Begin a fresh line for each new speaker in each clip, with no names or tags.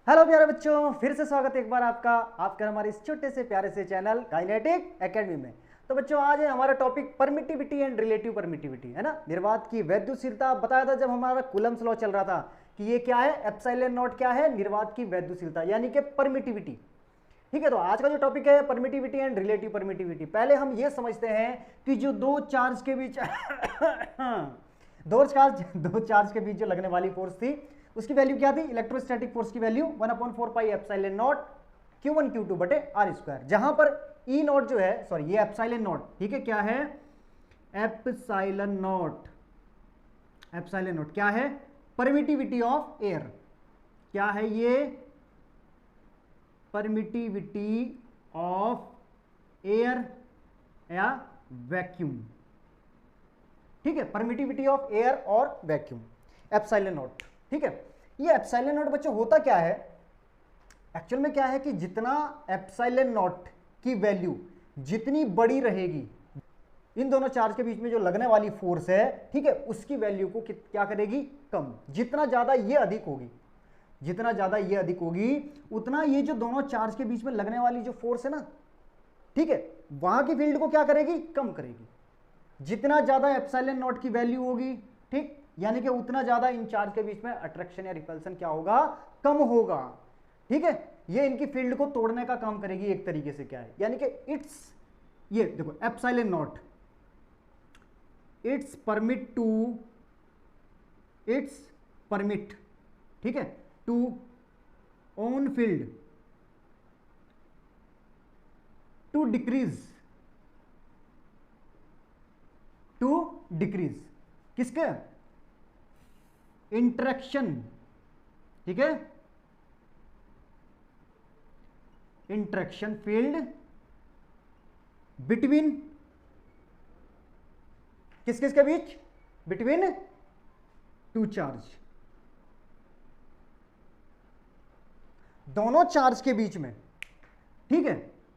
Hello प्यारे बच्चों, फिर से स्वागत है एक बार आपका हमारे इस छोटे से प्यारे से चैनल काइनेटिक एकेडमी में। तो बच्चों, आज है हमारा topic permittivity and relative permittivity, है ना। निर्वात की वैद्युशीलता बताया था जब हमारा कूलम्स लॉ चल रहा था कि ये क्या है, एप्सिलॉन नॉट क्या है, निर्वात की वैद्युशीलता यानी कि परमिटिविटी। ठीक है, तो आज का जो टॉपिक है परमिटिविटी एंड रिलेटिव परमिटिविटी। पहले हम ये समझते हैं कि जो दो चार्ज के बीच दो चार्ज के बीच जो लगने वाली फोर्स थी उसकी वैल्यू क्या थी। इलेक्ट्रोस्टैटिक फोर्स की value 1/4 pi epsilon not Q1 Q2 बटे आर स्क्वायर, जहां पर ई नॉट जो है, सॉरी ये एप्सिलॉन नॉट, ठीक है, क्या है एप्सिलॉन नॉट। एप्सिलॉन नॉट क्या है, परमिटिविटी ऑफ एयर। क्या है ये, परमिटिविटी ऑफ एयर या वैक्यूम। ठीक है, परमिटिविटी ऑफ एयर और वैक्यूम, एप्सिलॉन नॉट। ठीक है, ये एप्सिलॉन नॉट बच्चों होता क्या है, एक्चुअल में क्या है कि जितना एप्सिलॉन नॉट की वैल्यू जितनी बड़ी रहेगी, इन दोनों चार्ज के बीच में जो लगने वाली फोर्स है, ठीक है, उसकी वैल्यू को क्या करेगी, कम। जितना ज्यादा ये अधिक होगी, जितना ज्यादा ये अधिक होगी, उतना ये जो दोनों चार्ज के बीच में लगने वाली जो फोर्स है ना, ठीक है, वहां की फील्ड को क्या करेगी, कम करेगी। जितना ज्यादा एप्सिलॉन नॉट की वैल्यू होगी, ठीक, यानी कि उतना ज्यादा इन चार्ज के बीच में अट्रैक्शन या रिपल्सन क्या होगा, कम होगा। ठीक है, ये इनकी फील्ड को तोड़ने का काम करेगी एक तरीके से। क्या है, यानी कि ये देखो एप्सिलॉन नॉट इट्स परमिट, ठीक है, to own field to decrease किसके, इंटरेक्शन, ठीक है, इंटरेक्शन फील्ड बिटवीन किस किस के बीच, बिटवीन टू चार्ज, दोनों चार्ज के बीच में। ठीक है,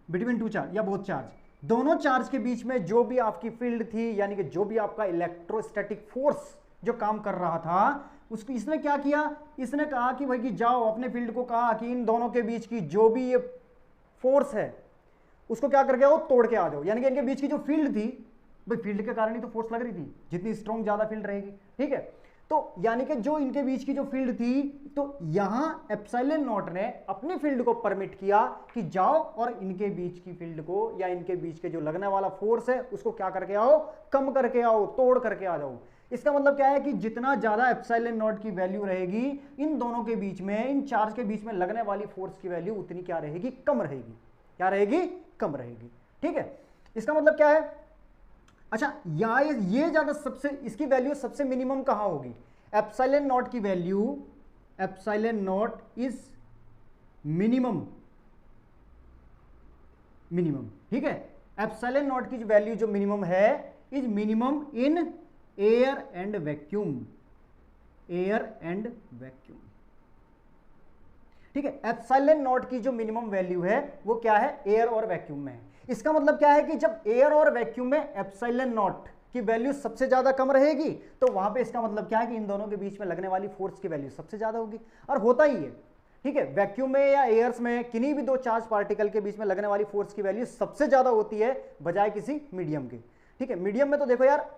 बिटवीन टू चार्ज या बोथ चार्ज, दोनों चार्ज के बीच में जो भी आपकी फील्ड थी, यानी कि जो भी आपका इलेक्ट्रोस्टैटिक फोर्स जो काम कर रहा था, उसको इसने क्या किया, इसने कहा कि भाई कि जाओ, अपने फील्ड को कहा कि इन दोनों के बीच की जो भी ये फोर्स है उसको क्या करके आओ, तोड़ के आ जाओ। यानी कि इनके बीच की जो फील्ड थी, भाई फील्ड के कारण ही तो फोर्स लग रही थी, जितनी स्ट्रॉन्ग ज्यादा फील्ड रहेगी। ठीक है, तो यानी कि जो इनके बीच की जो फील्ड थी, तो यहां एप्सिलॉन नॉट ने अपनी फील्ड को परमिट किया कि जाओ और इनके बीच की फील्ड को या इनके बीच के जो लगने वाला फोर्स है उसको क्या करके आओ, कम करके आओ, तोड़ करके आ जाओ। इसका मतलब क्या है कि जितना ज्यादा एप्सिलॉन नॉट की वैल्यू रहेगी, इन दोनों के बीच में, इन चार्ज के बीच में लगने वाली फोर्स की वैल्यू उतनी क्या रहेगी, कम रहेगी। क्या रहेगी, कम रहेगी। ठीक है, इसका मतलब क्या है, अच्छा ये ज्यादा सबसे, इसकी वैल्यू सबसे मिनिमम कहां होगी, एप्सिलॉन नॉट की value, epsilon not is minimum, ठीक है, एप्सिलॉन नॉट की वैल्यू जो मिनिमम है, is minimum in air and vacuum, air and vacuum. ठीक है, एप्सिलॉन नॉट की जो मिनिमम वैल्यू है वो क्या है, एयर और वैक्यूम में है। इसका मतलब क्या है कि जब एयर और वैक्यूम में एप्सिलॉन नॉट की वैल्यू सबसे ज्यादा कम रहेगी, तो वहां पे इसका मतलब क्या है कि इन दोनों के बीच में लगने वाली फोर्स की वैल्यू सबसे ज्यादा होगी। और होता ही है, ठीक है, वैक्यूम में या एयर्स में किन्हीं भी दो चार्ज पार्टिकल के बीच में लगने वाली फोर्स की वैल्यू सबसे ज्यादा होती है बजाय किसी मीडियम के। ठीक है, मीडियम में तो देखो यार,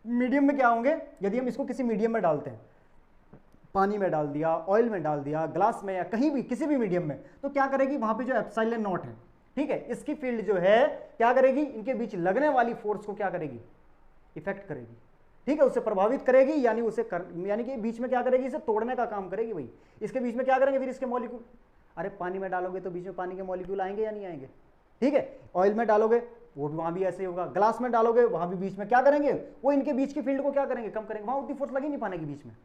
मीडियम में क्या होंगे, यदि हम इसको किसी मीडियम में डालते हैं, पानी में डाल दिया, ऑयल में डाल दिया, ग्लास में या कहीं भी किसी भी मीडियम में, तो क्या करेगी, वहां पे जो एप्सिलॉन नॉट है, ठीक है, इसकी फील्ड जो है क्या करेगी, इनके बीच लगने वाली फोर्स को क्या करेगी, इफेक्ट करेगी। ठीक है, उसे प्रभावित करेगी, यानी यानी कि बीच में क्या करेगी, इसे तोड़ने का काम करेगी। भाई इसके बीच में क्या करेंगे फिर इसके मॉलिक्यूल, अरे पानी में डालोगे तो बीच में पानी के मॉलिक्यूल आएंगे या नहीं आएंगे। ठीक है, ऑयल में डालोगे वो भी वहां भी ऐसे ही होगा, ग्लास में डालोगे वहां भी बीच में क्या करेंगे, वो इनके बीच की फील्ड को क्या करेंगे, कम करेंगे। वहां उतनी फोर्स लगी नहीं पाने के बीच में,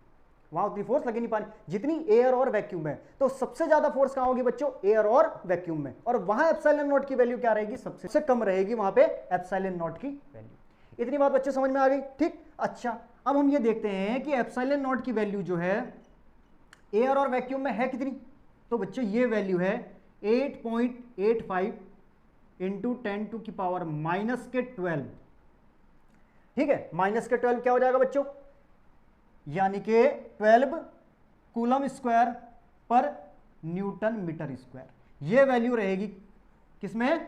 वहां उतनी फोर्स लगी नहीं पानी जितनी एयर और वैक्यूम में। तो सबसे ज्यादा फोर्स कहां होगी बच्चों, एयर और वैक्यूम में, और वहां एप्सिलॉन नॉट की वैल्यू क्या रहेगी, सबसे कम रहेगी वहां पे एप्सिलॉन नॉट की वैल्यू। इतनी बात बच्चों समझ में आ गई। ठीक, अच्छा अब हम ये देखते हैं कि एप्सिलॉन नॉट की वैल्यू जो है एयर और वैक्यूम में है कितनी। तो बच्चों ये वैल्यू है 8.85 इंटू 10⁻⁻12। ठीक है, -12 क्या हो जाएगा बच्चों, यानी कि 12 कूलम स्क्वायर पर न्यूटन मीटर स्क्वायर। ये वैल्यू रहेगी किसमें,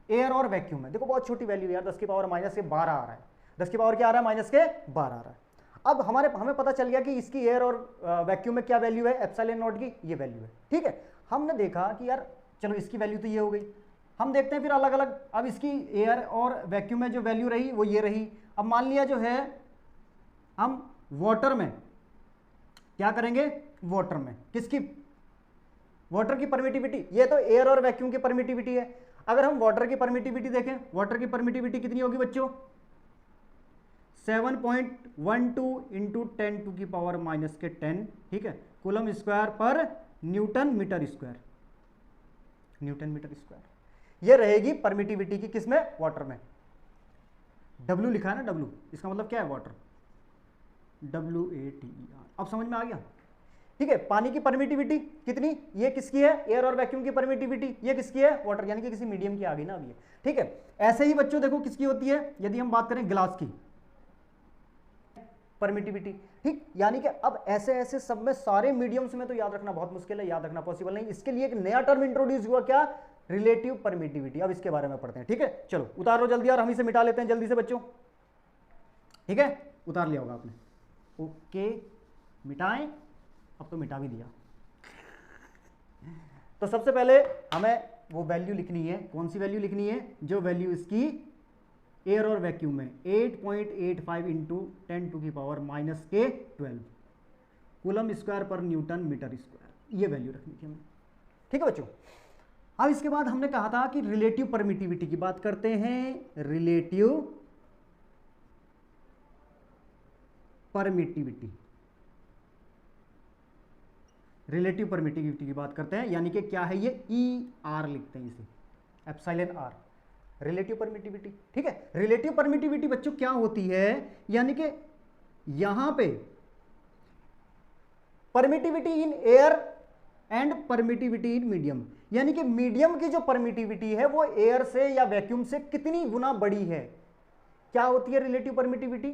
एयर और वैक्यूम में। देखो बहुत छोटी वैल्यू यार, 10 की पावर माइनस के 12 आ रहा है, 10 की पावर क्या आ रहा है, माइनस के 12 आ रहा है। अब हमें पता चल गया कि इसकी एयर और वैक्यूम में क्या वैल्यू है, एप्सिलॉन नॉट की ये वैल्यू है। ठीक है, हमने देखा कि यार चलो इसकी वैल्यू तो ये हो गई, हम देखते हैं फिर अलग अलग। अब इसकी एयर और वैक्यूम में जो वैल्यू रही वो ये रही। अब मान लिया जो है हम वाटर में क्या करेंगे, वाटर में किसकी, वाटर की परमिटिविटी, ये तो एयर और वैक्यूम की परमिटिविटी है। अगर हम वाटर की परमिटिविटी देखें, वाटर की परमिटिविटी कितनी होगी बच्चों, 7.12 इंटू 10 टू की पावर माइनस के 10, ठीक है, कूलम स्क्वायर पर newton metre square, newton metre square. ये रहेगी परमिटिविटी की किसमें, वाटर में। W लिखा है ना, W इसका मतलब क्या है, वाटर, WATER। अब समझ में आ गया, ठीक है। पानी की परमिटिविटी कितनी, ये किसकी है, एयर और वैक्यूम की परमिटिविटी, ये किसकी है, वाटर, यानी कि किसी मीडियम की आ गई ना अब ये। ठीक है, ऐसे ही बच्चों देखो किसकी होती है, यदि हम बात करें ग्लास की परमिटिविटी, ठीक, यानी कि अब ऐसे ऐसे सब में सारे मीडियम्स में तो याद रखना बहुत मुश्किल है, याद रखना पॉसिबल नहीं। इसके लिए एक नया टर्म इंट्रोड्यूस हुआ, क्या, रिलेटिव परमिटिविटी। अब इसके बारे में पढ़ते हैं, ठीक है। चलो उतारो जल्दी और हम इसे मिटा लेते हैं जल्दी से बच्चों, ठीक है, उतार लिया होगा आपने, ओके, मिटाएं, अब तो मिटा भी दिया। तो सबसे पहले हमें वो वैल्यू लिखनी है, कौन सी वैल्यू लिखनी है, जो वैल्यू इसकी एयर और वैक्यूम में 8.85 इंटू 10 टू की पावर माइनस के 12 कूलम स्क्वायर पर न्यूटन मीटर स्क्वायर, ये वैल्यू रखनी थी हमें, ठीक है बच्चों। अब इसके बाद हमने कहा था कि रिलेटिव परमिटिविटी की बात करते हैं, रिलेटिव परमिटिविटी, रिलेटिव परमिटिविटी की बात करते हैं, यानी कि क्या है ये, ER लिखते हैं इसे, एप्सिलॉन R, रिलेटिव परमिटिविटी। ठीक है, रिलेटिव परमिटिविटी बच्चों क्या होती है, यानी कि यहां पे permittivity in air and permittivity in medium, यानी कि मीडियम की जो परमिटिविटी है वो एयर से या वैक्यूम से कितनी गुना बड़ी है, क्या होती है रिलेटिव परमिटिविटी।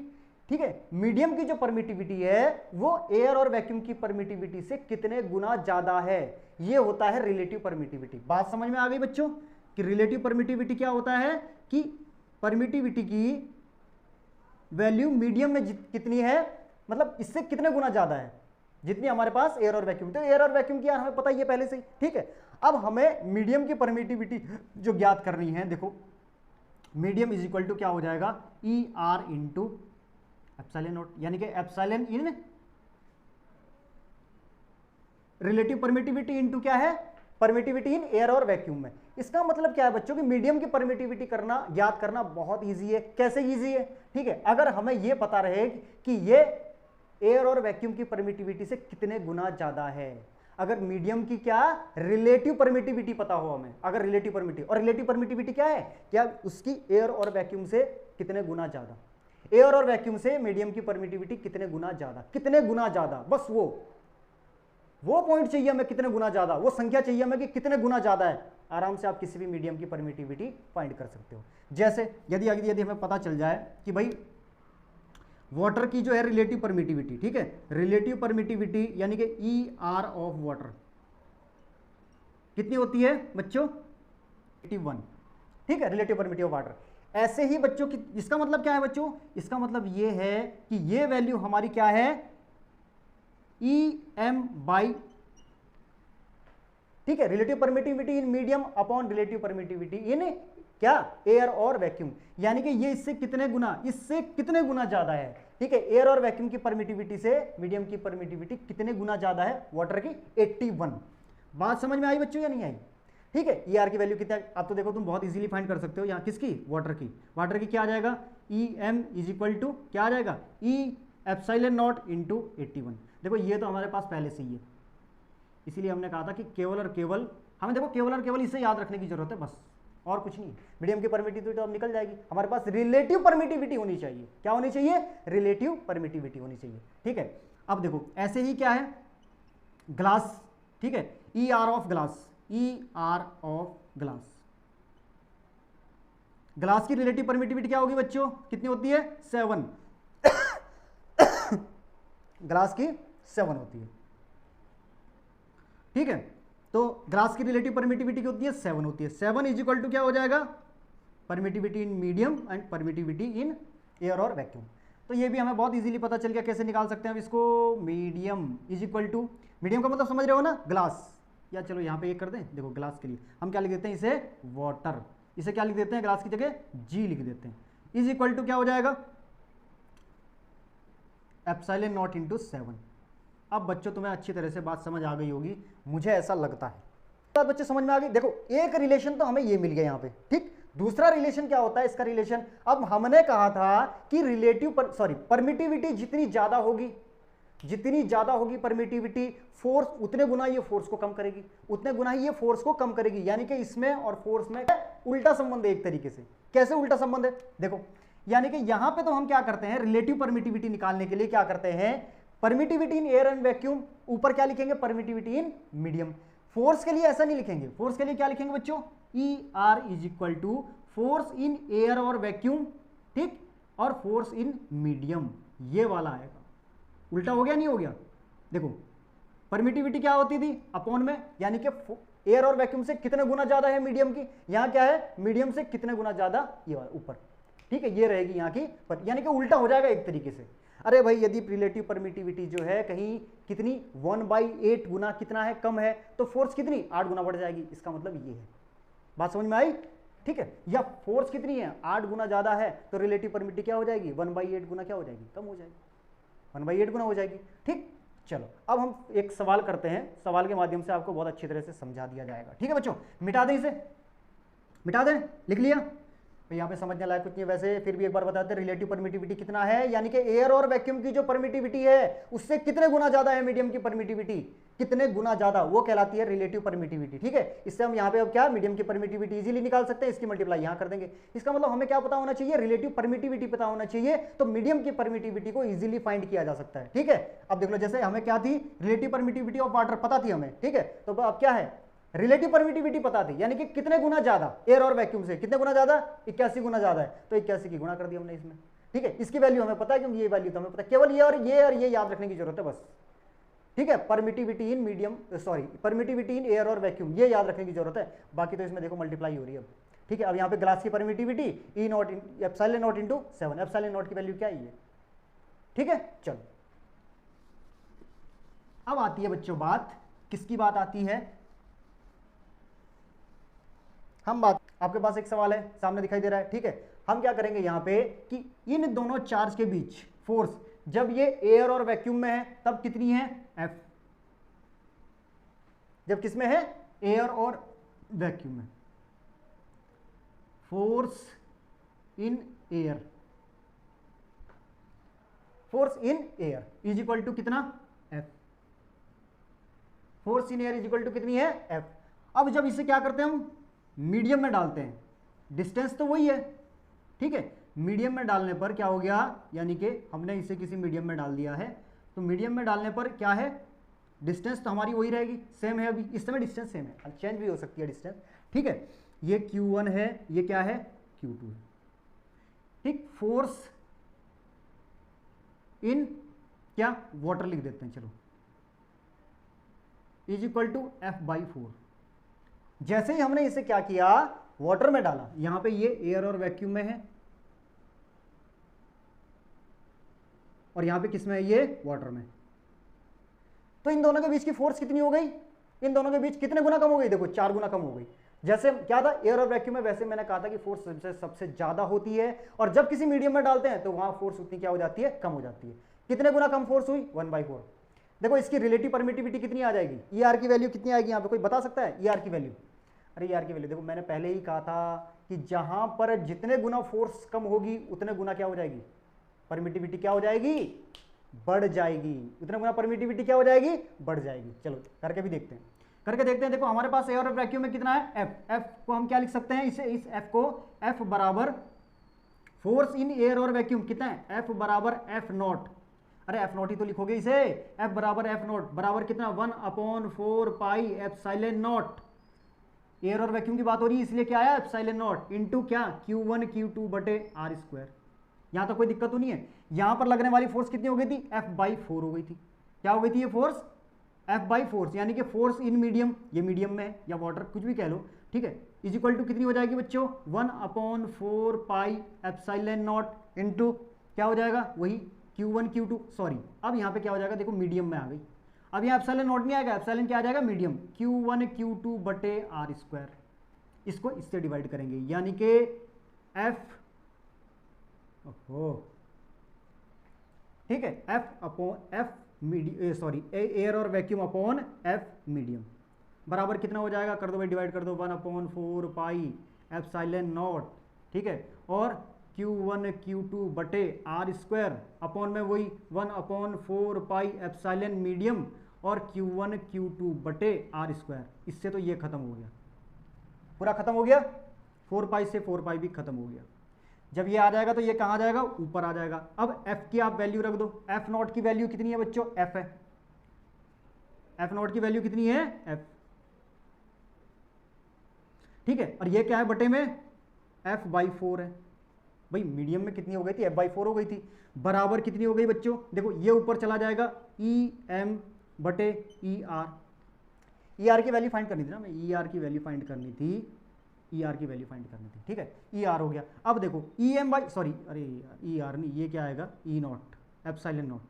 ठीक है, मीडियम की जो परमिटिविटी है वो एयर और वैक्यूम की परमिटिविटी से कितने गुना ज्यादा है, ये होता है रिलेटिव परमिटिविटी। बात समझ में आ गई बच्चों कि रिलेटिव परमिटिविटी क्या होता है, कि परमिटिविटी की वैल्यू मीडियम में कितनी है, मतलब इससे कितने गुना ज्यादा है जितनी हमारे पास एयर और वैक्यूम। तो एयर और वैक्यूम की यार हमें पता ही है पहले से ही, ठीक है। अब हमें मीडियम की परमिटिविटी जो ज्ञात करनी है, देखो मीडियम इज इक्वल टू क्या हो जाएगा, ER इंटू एप्सिलॉन नॉट, यानी कि एप्सिलॉन इन रिलेटिव परमिटिविटी इंटू क्या है, परमिटिविटी इन एयर और वैक्यूम में। इसका मतलब क्या है बच्चों कि मीडियम की परमिटिविटी करना, ज्ञात करना बहुत इजी है। कैसे इजी है, ठीक है, अगर हमें यह पता रहे कि ये एयर और वैक्यूम की परमिटिविटी से कितने गुना ज्यादा है, अगर मीडियम की क्या रिलेटिव परमिटिविटी पता हो हमें, अगर रिलेटिव परमिटिविटी, और रिलेटिव परमिटिविटी क्या है, क्या उसकी एयर और वैक्यूम से कितने गुना ज्यादा, एयर और वैक्यूम से मीडियम की परमिटिविटी कितने गुना ज्यादा, कितने गुना ज्यादा, बस वो पॉइंट चाहिए हमें, कितने गुना ज्यादा, वो संख्या चाहिए हमें कि कितने गुना ज्यादा है। आराम से आप किसी भी मीडियम की परमिटिविटी फाइंड कर सकते हो। जैसे यदि हमें पता चल जाए कि भाई वाटर की जो है रिलेटिव परमिटिविटी, ठीक है, रिलेटिव परमिटिविटी यानी कि ER ऑफ वाटर कितनी होती है बच्चों, 81, ठीक है, रिलेटिव परमिटिविटी ऑफ वाटर। ऐसे ही बच्चों की, इसका मतलब क्या है बच्चों, इसका मतलब ये है कि ये वैल्यू हमारी क्या है, EM बाई, ठीक है, relative permittivity in medium upon relative permittivity इन क्या, एयर और वैक्यूम, यानी कि ये इससे कितने गुना ज्यादा है। ठीक है, एयर और वैक्यूम की परमिटिविटी से मीडियम की परमिटिविटी कितने गुना ज्यादा है, वाटर की 81। बात समझ में आई बच्चों या नहीं आई, ठीक है। ER की वैल्यू कितना, अब तो देखो तुम बहुत इजीली फाइंड कर सकते हो, यहाँ किसकी, वाटर की क्या आ जाएगा, EM इज इक्वल टू क्या आ जाएगा, E एप्सिलॉन नॉट इंटू 81। देखो ये तो हमारे पास पहले से ही है, इसीलिए हमने कहा था कि केवल और केवल हमें, देखो केवल और केवल इसे याद रखने की जरूरत है, बस और कुछ नहीं। मीडियम की परमिटिविटी तो अब निकल जाएगी, हमारे पास रिलेटिव परमिटिविटी होनी चाहिए, क्या होनी चाहिए, रिलेटिव परमिटिविटी होनी चाहिए, ठीक है। अब देखो ऐसे ही क्या है, ग्लास, ठीक है, ER of glass, ER of glass, glass की रिलेटिव परमिटिविटी क्या होगी बच्चों, कितनी होती है, 7 ग्लास की 7 होती है। ठीक है। तो ग्लास की रिलेटिव परमिटिविटी होती है 7 होती है। 7 इज इक्वल टू क्या हो जाएगा, permittivity in medium and permittivity in air और वैक्यूम। तो ये भी हमें बहुत इजीली पता चल गया, कैसे निकाल सकते हैं हम इसको। Medium is equal to, medium का मतलब समझ रहे हो ना, ग्लास, या चलो यहाँ पे एक कर दें, देखो ग्लास के लिए हम क्या लिख देते हैं, इसे वाटर, इसे क्या लिख देते हैं, ग्लास की जगह जी लिख देते हैं, इज इक्वल टू क्या हो जाएगा, एप्सिलॉन नॉट इंटू 7। अब बच्चों तुम्हें अच्छी तरह से बात समझ आ गई होगी, मुझे ऐसा लगता है। बात बच्चे समझ में आ गई। देखो एक रिलेशन तो हमें ये मिल गया यहाँ पे, ठीक। दूसरा रिलेशन क्या होता है इसका रिलेशन, अब हमने कहा था कि परमिटिविटी जितनी ज्यादा होगी, जितनी ज्यादा होगी परमिटिविटी, फोर्स उतने गुना ये फोर्स को कम करेगी, उतने गुना ही ये फोर्स को कम करेगी। यानी कि इसमें और फोर्स में उल्टा संबंध है एक तरीके से। कैसे उल्टा संबंध है, देखो, यानी कि यहां पे तो हम क्या करते हैं, रिलेटिव परमिटिविटी निकालने के लिए क्या करते हैं, permittivity in air and vacuum, ऊपर क्या लिखेंगे, परमिटिविटी इन मीडियम। फोर्स के लिए ऐसा नहीं लिखेंगे, फोर्स के लिए क्या लिखेंगे बच्चों, E R is equal to force in air और वैक्यूम, ठीक, और फोर्स इन मीडियम, ये वाला आएगा। उल्टा हो गया, नहीं हो गया। देखो परमिटिविटी क्या होती थी, अपॉन में, यानी कि एयर और वैक्यूम से कितने गुना ज्यादा है मीडियम की, यहां क्या है, मीडियम से कितने गुना ज्यादा, ये ऊपर, ठीक है, ये रहेगी यहाँ की, यानी कि उल्टा हो जाएगा एक तरीके से। अरे भाई यदि रिलेटिव परमिटिविटी जो है कहीं कितनी 1/8 गुना कितना है, कम है, तो फोर्स कितनी 8 गुना बढ़ जाएगी, इसका मतलब ये है। बात समझ में आई, ठीक है। या फोर्स कितनी है 8 गुना ज्यादा है, तो रिलेटिव परमिटिविटी क्या हो जाएगी, 1/8 गुना क्या हो जाएगी, कम हो जाएगी, 1/8 गुना हो जाएगी, ठीक। चलो अब हम एक सवाल करते हैं, सवाल के माध्यम से आपको बहुत अच्छी तरह से समझा दिया जाएगा, ठीक है बच्चों। मिटा दें इसे, मिटा दें, लिख लिया, तो यहाँ पे समझने लायक कुछ नहीं है। वैसे फिर भी एक बार बताते हैं, रिलेटिव परमिटिविटी कितना है, यानी कि एयर और वैक्यूम की जो परमिटिविटी है उससे कितने गुना ज्यादा है मीडियम की परमिटिविटी, कितने गुना ज्यादा, वो कहलाती है रिलेटिव परमिटिविटी, ठीक है। इससे हम यहाँ पे अब क्या, मीडियम की परमिटिविटी इजीली निकाल सकते हैं, इसकी मल्टीप्लाई यहाँ कर देंगे। इसका मतलब हमें क्या पता होना चाहिए, रिलेटिव परमिटिविटी पता होना चाहिए, तो मीडियम की परमिटिविटी को इजीली फाइंड किया जा सकता है, ठीक है। अब देख लो, जैसे हमें क्या थी, रिलेटिव परमिटिविटी ऑफ वाटर पता थी हमें, ठीक है, तो अब क्या है, रिलेटिव परमिटिविटी पता थी, यानी कि कितने गुना ज्यादा एयर और वैक्यूम से, कितने गुना ज्यादा, 81 गुना ज्यादा है, तो 81 की गुना कर दिया हमने इसमें, ठीक है। इसकी वैल्यू हमें पता है, क्योंकि ये वैल्यू तो हमें पता है, केवल ये और ये याद रखने की जरूरत है बस, ठीक है। Permittivity in medium, permittivity in air और वैक्यूम, ये याद रखने की जरूरत है, बाकी तो इसमें देखो मल्टीप्लाई हो रही है अब, ठीक है। अब यहाँ पे ग्लास की permittivity E not epsilon not into 7, epsilon not की वैल्यू क्या है, ठीक है। चलो अब आती है बच्चों बात, किसकी बात आती है, हम बात, आपके पास एक सवाल है सामने दिखाई दे रहा है, ठीक है। हम क्या करेंगे यहाँ पे कि इन दोनों चार्ज के बीच फोर्स जब ये एयर और वैक्यूम में है तब कितनी है, F, जब किसमें है, एयर और वैक्यूम में, force in air, force in air is equal to कितना, F, force in air is equal to कितनी है, F। अब जब इसे क्या करते हैं हम, मीडियम में डालते हैं, डिस्टेंस तो वही है, ठीक है। मीडियम में डालने पर क्या हो गया, यानी कि हमने इसे किसी मीडियम में डाल दिया है, तो मीडियम में डालने पर क्या है, डिस्टेंस तो हमारी वही रहेगी, सेम है, अभी इस समय डिस्टेंस सेम है, चेंज भी हो सकती है डिस्टेंस, ठीक है। ये Q1 है, ये क्या है, Q2 है, ठीक। फोर्स इन क्या, वाटर लिख देते हैं, चलो, इज इक्वल टू F/4। जैसे ही हमने इसे क्या किया, वाटर में डाला, यहां पे ये एयर और वैक्यूम में है, और यहां पे किस में है, ये वाटर में, तो इन दोनों के बीच की फोर्स कितनी हो गई, इन दोनों के बीच कितने गुना कम हो गई, देखो 4 गुना कम हो गई। जैसे क्या था एयर और वैक्यूम में, वैसे मैंने कहा था कि फोर्स सबसे ज्यादा होती है, और जब किसी मीडियम में डालते हैं तो वहां फोर्स उतनी क्या हो जाती है, कम हो जाती है। कितने गुना कम फोर्स हुई, 1/4। देखो इसकी रिलेटिव परमिटिविटी कितनी आ जाएगी, ई आर की वैल्यू कितनी आएगी, यहाँ पे कोई बता सकता है ई आर की वैल्यू, अरे यार की वैल्यू देखो, मैंने पहले ही कहा था कि जहां पर जितने गुना फोर्स कम होगी उतने गुना क्या हो जाएगी, परमिटिविटी क्या हो जाएगी, बढ़ जाएगी, उतने गुना परमिटिविटी क्या हो जाएगी, बढ़ जाएगी। चलो करके भी देखते हैं, करके देखते हैं। देखो हमारे पास एयर और वैक्यूम में कितना है, F को हम क्या लिख सकते हैं, इसे, इस F को F बराबर फोर्स इन एयर और वैक्यूम कितना है, F बराबर F0, अरे F0 ही तो लिखोगे इसे, F बराबर F0 बराबर कितना, 1/4 पाई एप्सिलॉन नॉट, एयर और वैक्यूम की बात हो रही है इसलिए क्या आया, एप्सिलॉन नॉट इंटू क्या, Q1 Q2 बटे R²। यहां तो कोई दिक्कत तो नहीं है। यहां पर लगने वाली फोर्स कितनी हो गई थी, F/4 हो गई थी, क्या हो गई थी ये फोर्स, F बाई फोर्स, यानी कि फोर्स इन मीडियम, ये मीडियम में है या वाटर कुछ भी कह लो, ठीक है, इज इक्वल टू कितनी हो जाएगी बच्चों 1/4 पाई एप्सिलॉन नॉट इंटू क्या हो जाएगा वही Q1 Q2, सॉरी अब यहाँ पे क्या हो जाएगा देखो मीडियम में आ गई, अब यहाँ एप्सिलॉन नॉट नहीं आएगा, एप्सिलॉन क्या आ जाएगा मीडियम, Q1 Q2 बटे आर स्क्वायर, इसको इससे डिवाइड करेंगे यानी कि F, ठीक है, F upon F medium, sorry air और वैक्यूम अपॉन F मीडियम बराबर कितना हो जाएगा, कर दो भाई डिवाइड कर दो 1/4 पाई एप्सिलॉन नॉट, ठीक है, और Q1 Q2 बटे आर स्क्वायर अपॉन में वही 1/4 पाई एप्सिलॉन मीडियम और Q1 Q2 बटे आर स्क्वायर, इससे तो ये खत्म हो गया, पूरा खत्म हो गया, 4 पाई से 4 पाई भी खत्म हो गया। जब ये आ जाएगा तो ये कहाँ आ जाएगा, ऊपर आ जाएगा। अब F की आप वैल्यू रख दो, F नॉट की वैल्यू कितनी है बच्चों, F है, F नॉट की वैल्यू कितनी है F, ठीक है, और ये क्या है बटे में F/4 है, भाई मीडियम में कितनी हो गई थी F/4 हो गई थी, बराबर कितनी हो गई बच्चों, देखो ये ऊपर चला जाएगा EM बटे ER, ER की वैल्यू फाइंड करनी थी ना, मैं ER की वैल्यू फाइंड करनी थी, ER की वैल्यू फाइंड करनी थी, ठीक है, ER हो गया। अब देखो EM बाई, सॉरी अरे ER नहीं, ये क्या आएगा E नॉट एप्सिलॉन नॉट,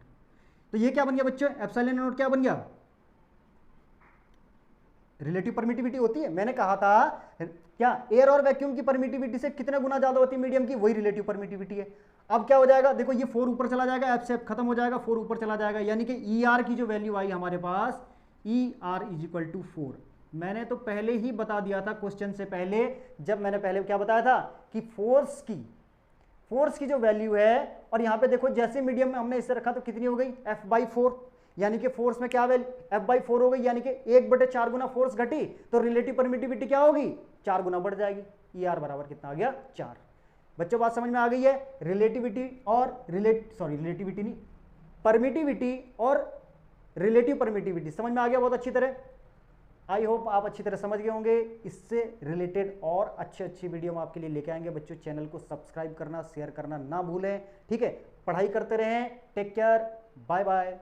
तो ये क्या बन गया बच्चों, एप्सिलॉन नॉट क्या बन गया, रिलेटिव परमिटिविटी होती है, मैंने कहा था क्या एयर और वैक्यूम की परमिटिविटी से कितने गुना ज्यादा होती है मीडियम की, वही रिलेटिव परमिटिविटी है। अब क्या हो जाएगा देखो ये 4 ऊपर चला जाएगा, एफ से एफ खत्म हो जाएगा, 4 ऊपर चला जाएगा, यानी कि ER की जो वैल्यू आई हमारे पास ER इज इक्वल टू 4, मैंने तो पहले ही बता दिया था क्वेश्चन से पहले, जब मैंने पहले क्या बताया था कि फोर्स की जो वैल्यू है, और यहां पे देखो जैसे मीडियम में हमने इसे रखा तो कितनी हो गई F/4, यानी कि फोर्स में क्या वैल्यू F/4 हो गई, यानी कि 1/4 गुना फोर्स घटी तो रिलेटिव परमिटिविटी क्या होगी 4 गुना बढ़ जाएगी, ER बराबर कितना आ गया 4। बच्चों बात समझ में आ गई है, रिलेटिविटी और रिलेटिविटी नहीं, परमिटिविटी और रिलेटिव परमिटिविटी समझ में आ गया बहुत अच्छी तरह, आई होप आप अच्छी तरह समझ गए होंगे। इससे रिलेटेड और अच्छी वीडियो हम आपके लिए लेके आएंगे बच्चों, चैनल को सब्सक्राइब करना शेयर करना ना भूलें, ठीक है, पढ़ाई करते रहें, टेक केयर, बाय बाय।